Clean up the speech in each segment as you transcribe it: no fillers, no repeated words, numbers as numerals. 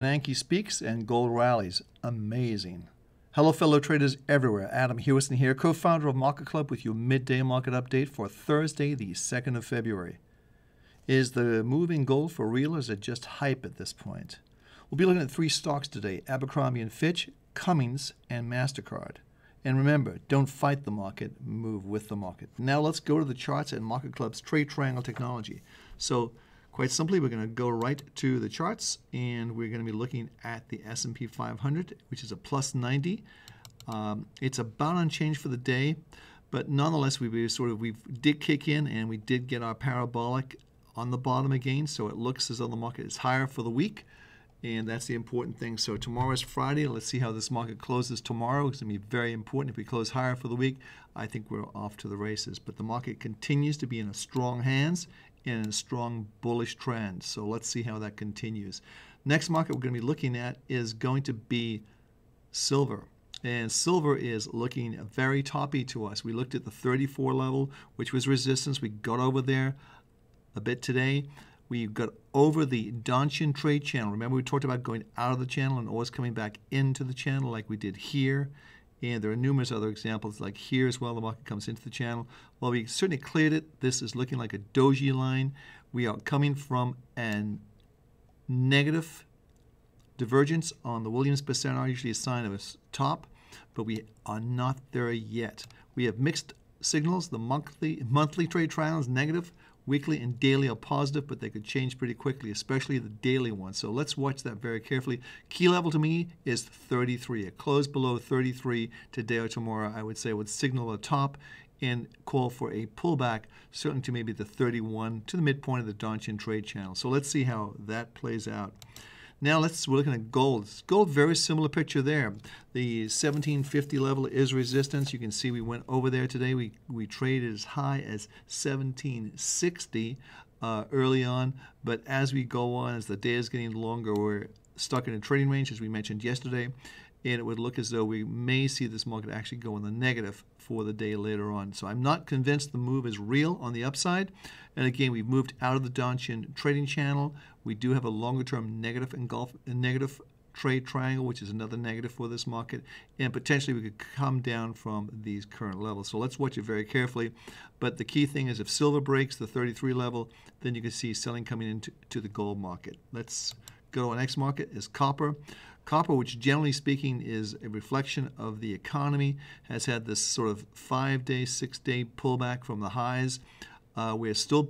Bernanke speaks and gold rallies. Amazing. Hello, fellow traders everywhere. Adam Hewison here, co-founder of MarketClub with your midday market update for Thursday, the 2nd of February. Is the move in gold for real, or is it just hype at this point? We'll be looking at three stocks today: ABERCROMBIE and FITCH, CUMMINS, and MASTERCARD. And remember, don't fight the market, move with the market. Now let's go to the charts and MarketClub's trade triangle technology. So quite simply, we're going to go right to the charts, and we're going to be looking at the S&P 500, which is a plus 90. It's about unchanged for the day, but nonetheless, we did kick in, and we did get our parabolic on the bottom again, so it looks as though the market is higher for the week, and that's the important thing. So tomorrow is Friday. Let's see how this market closes tomorrow. It's going to be very important. If we close higher for the week, I think we're off to the races. But the market continues to be in a strong hands and in a strong bullish trend. So let's see how that continues. Next market we're going to be looking at is going to be silver. And silver is looking very toppy to us. We looked at the 34 level, which was resistance. We got over there a bit today. We got over the Donchian trade channel. Remember, we talked about going out of the channel and always coming back into the channel like we did here. And there are numerous other examples like here as well. The market comes into the channel. Well, we certainly cleared it. This is looking like a doji line. We are coming from a negative divergence on the Williams percentile, usually a sign of a top, but we are not there yet. We have mixed signals. The monthly trade triangle is negative. Weekly and daily are positive, but they could change pretty quickly, especially the daily one. So let's watch that very carefully. Key level to me is 33. A close below 33 today or tomorrow, I would say, would signal a top and call for a pullback, certainly to maybe the 31 to the midpoint of the Donchian trade channel. So let's see how that plays out. Now we're looking at gold. Gold, very similar picture there. The 1750 level is resistance. You can see we went over there today. We traded as high as 1760 early on, but as we go on, as the day is getting longer, we're stuck in a trading range, as we mentioned yesterday, and it would look as though we may see this market actually go in the negative for the day later on. So I'm not convinced the move is real on the upside. And again, we've moved out of the Donchian trading channel. We do have a longer-term negative trade triangle, which is another negative for this market, and potentially we could come down from these current levels. So let's watch it very carefully. But the key thing is if silver breaks the 33 level, then you can see selling coming into the gold market. Let's go to our next market is copper. Copper, which generally speaking is a reflection of the economy, has had this sort of 5-day, 6-day pullback from the highs. We're still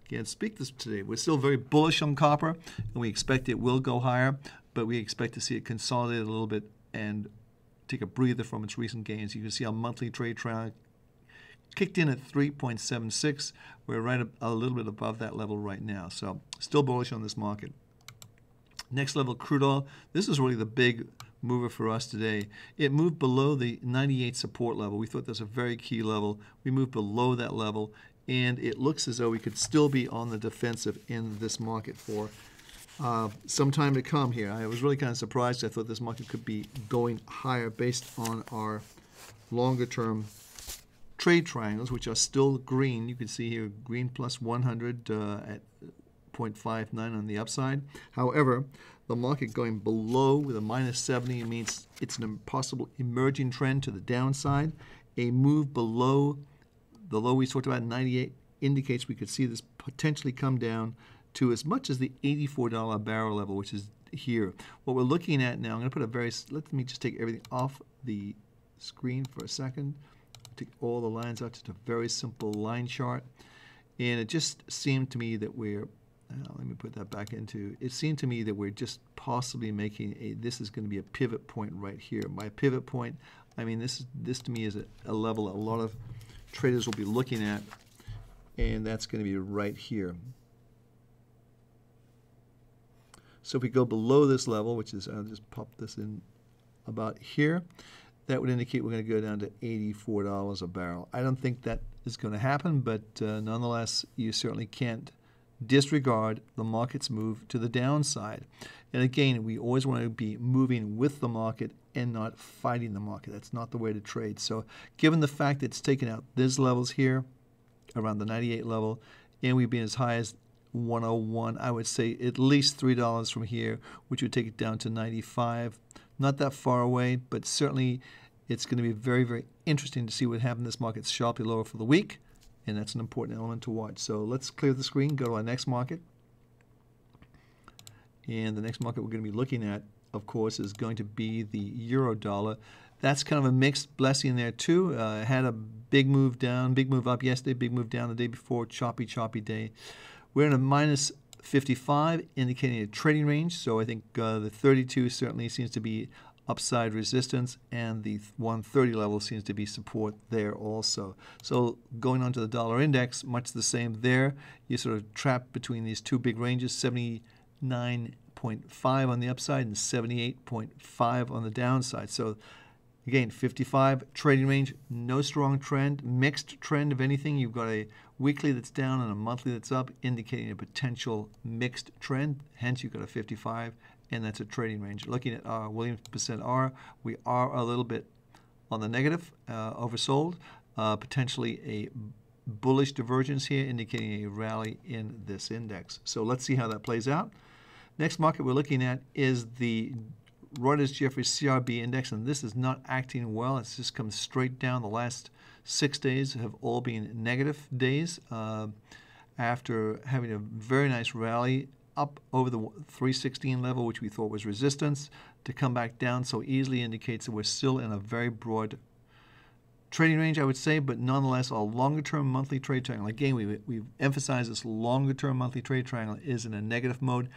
can't speak this today. We're still very bullish on copper, and we expect it will go higher, but we expect to see it consolidate a little bit and take a breather from its recent gains. You can see our monthly trade triangle kicked in at 3.76. We're right a little bit above that level right now, so still bullish on this market. Next level, crude oil. This is really the big mover for us today. It moved below the 98 support level. We thought that's a very key level. We moved below that level, and it looks as though we could still be on the defensive in this market for some time to come here. I was really kind of surprised. I thought this market could be going higher based on our longer-term trade triangles, which are still green. You can see here green plus 100 at 0.59 on the upside. However, the market going below with a minus 70 means it's an impossible emerging trend to the downside. A move below the low we talked about, 98, indicates we could see this potentially come down to as much as the $84 a barrel level, which is here. What we're looking at now, I'm going to put let me just take everything off the screen for a second. Take all the lines out, just a very simple line chart. And it just seemed to me that let me put that back into, it seemed to me that we're just possibly making this is going to be a pivot point right here. My pivot point, I mean, this to me is a level a lot of traders will be looking at, and that's going to be right here. So if we go below this level, which is, I'll just pop this in about here, that would indicate we're going to go down to $84 a barrel. I don't think that is going to happen, but nonetheless, you certainly can't disregard the market's move to the downside. And again, we always want to be moving with the market and not fighting the market. That's not the way to trade. So given the fact that it's taken out these levels here around the 98 level, and we've been as high as 101. I would say at least $3 from here, which would take it down to 95. Not that far away, but certainly it's going to be very, very interesting to see what happens. This market's sharply lower for the week, and that's an important element to watch. So let's clear the screen, go to our next market. And the next market we're going to be looking at, of course, is going to be the euro dollar. That's kind of a mixed blessing there too. Had a big move down, big move up yesterday, big move down the day before, choppy day. We're in a minus 55, indicating a trading range. So I think the 32 certainly seems to be upside resistance, and the 130 level seems to be support there also. So going on to the dollar index, much the same there. You're sort of trapped between these two big ranges, 79.5 on the upside and 78.5 on the downside. So again, 55 trading range, no strong trend, mixed trend of anything. You've got a weekly that's down and a monthly that's up, indicating a potential mixed trend. Hence, you've got a 55, and that's a trading range. Looking at our Williams percent R, we are a little bit on the negative, oversold, potentially a bullish divergence here, indicating a rally in this index. So let's see how that plays out. Next market we're looking at is the Reuters Jefferies CRB Index, and this is not acting well. It's just come straight down. The last 6 days have all been negative days after having a very nice rally up over the 316 level, which we thought was resistance. To come back down so easily indicates that we're still in a very broad trading range, I would say, but nonetheless, a longer-term monthly trade triangle. Again, we've emphasized this longer-term monthly trade triangle is in a negative mode,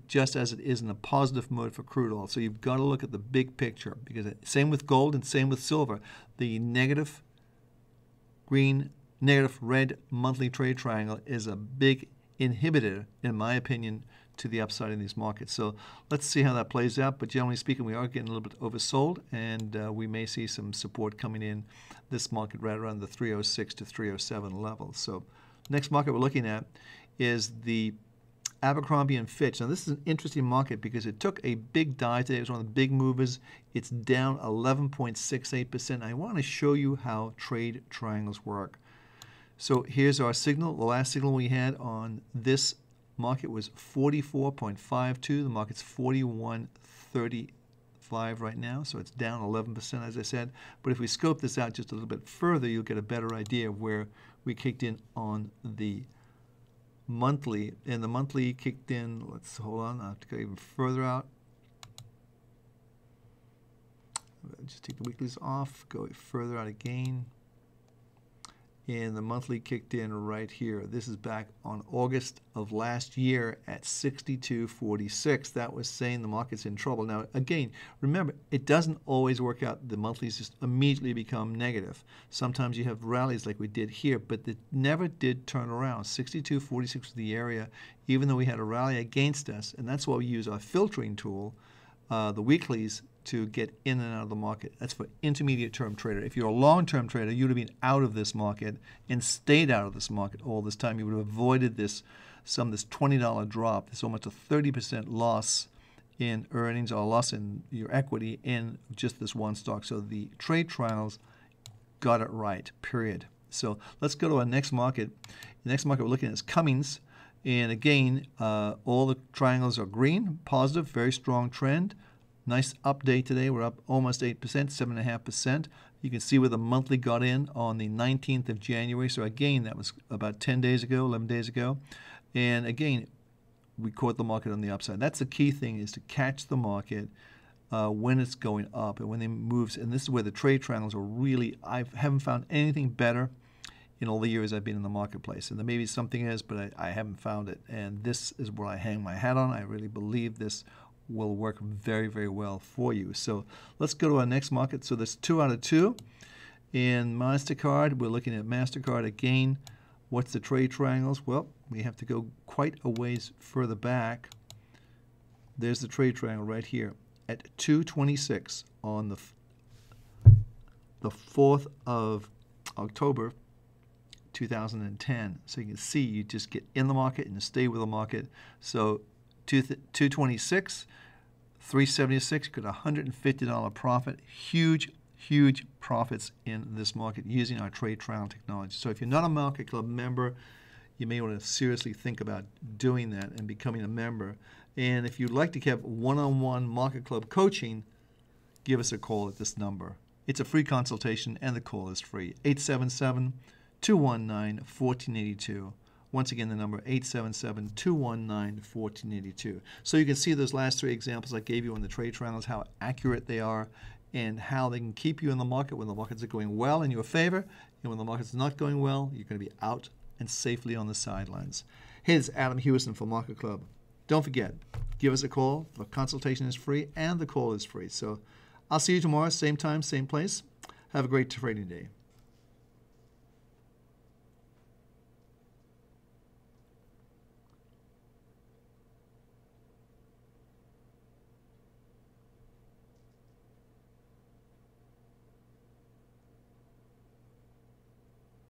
just as it is in a positive mode for crude oil. So you've got to look at the big picture, because same with gold and same with silver. The negative green, negative red monthly trade triangle is a big inhibitor, in my opinion, to the upside in these markets. So let's see how that plays out. But generally speaking, we are getting a little bit oversold, and we may see some support coming in this market right around the 306 to 307 level. So next market we're looking at is the ABERCROMBIE and FITCH. Now this is an interesting market because it took a big dive today. It was one of the big movers. It's down 11.68%. I want to show you how trade triangles work. So here's our signal. The last signal we had on this market was 44.52. The market's 41.35 right now, so it's down 11%, as I said. But if we scope this out just a little bit further, you'll get a better idea of where we kicked in on the monthly. And the monthly kicked in, let's hold on, I have to go even further out. Just take the weeklies off, go further out again. And the monthly kicked in right here. This is back on August of last year at 62.46. That was saying the market's in trouble. Now, again, remember, it doesn't always work out. The monthlies just immediately become negative. Sometimes you have rallies like we did here, but it never did turn around. 62.46 was the area, even though we had a rally against us. And that's why we use our filtering tool, the weeklies, to get in and out of the market. That's for intermediate term trader. If you're a long-term trader, you would have been out of this market and stayed out of this market all this time. You would have avoided this $20 drop. It's almost a 30% loss in earnings or loss in your equity in just this one stock. So the trade triangles got it right, period. So let's go to our next market. The next market we're looking at is CUMMINS. And again, all the triangles are green, positive, very strong trend. Nice update today. We're up almost 8%, 7.5%. You can see where the monthly got in on the 19th of January. So again, that was about 10 days ago, 11 days ago. And again, we caught the market on the upside. That's the key thing, is to catch the market when it's going up and when it moves. And this is where the trade triangles are really, I haven't found anything better in all the years I've been in the marketplace. And there maybe something is, but I haven't found it. And this is what I hang my hat on. I really believe this will work very, very well for you. So let's go to our next market. So there's 2 out of 2. In MasterCard, we're looking at MasterCard again. What's the trade triangles? Well, we have to go quite a ways further back. There's the trade triangle right here at 226 on the 4th of October 2010. So you can see you just get in the market and you stay with the market. So 226, 376, got a $150 profit. Huge, huge profits in this market using our trade triangle technology. So if you're not a Market Club member, you may want to seriously think about doing that and becoming a member. And if you'd like to have one-on-one Market Club coaching, give us a call at this number. It's a free consultation, and the call is free. 877-219-1482. Once again, the number 877-219-1482. So you can see those last three examples I gave you on the trade triangles, how accurate they are, and how they can keep you in the market when the markets are going well in your favor, and when the market's not going well, you're going to be out and safely on the sidelines. Hey, it's Adam Hewison for Market Club. Don't forget, give us a call. The consultation is free and the call is free. So I'll see you tomorrow, same time, same place. Have a great trading day.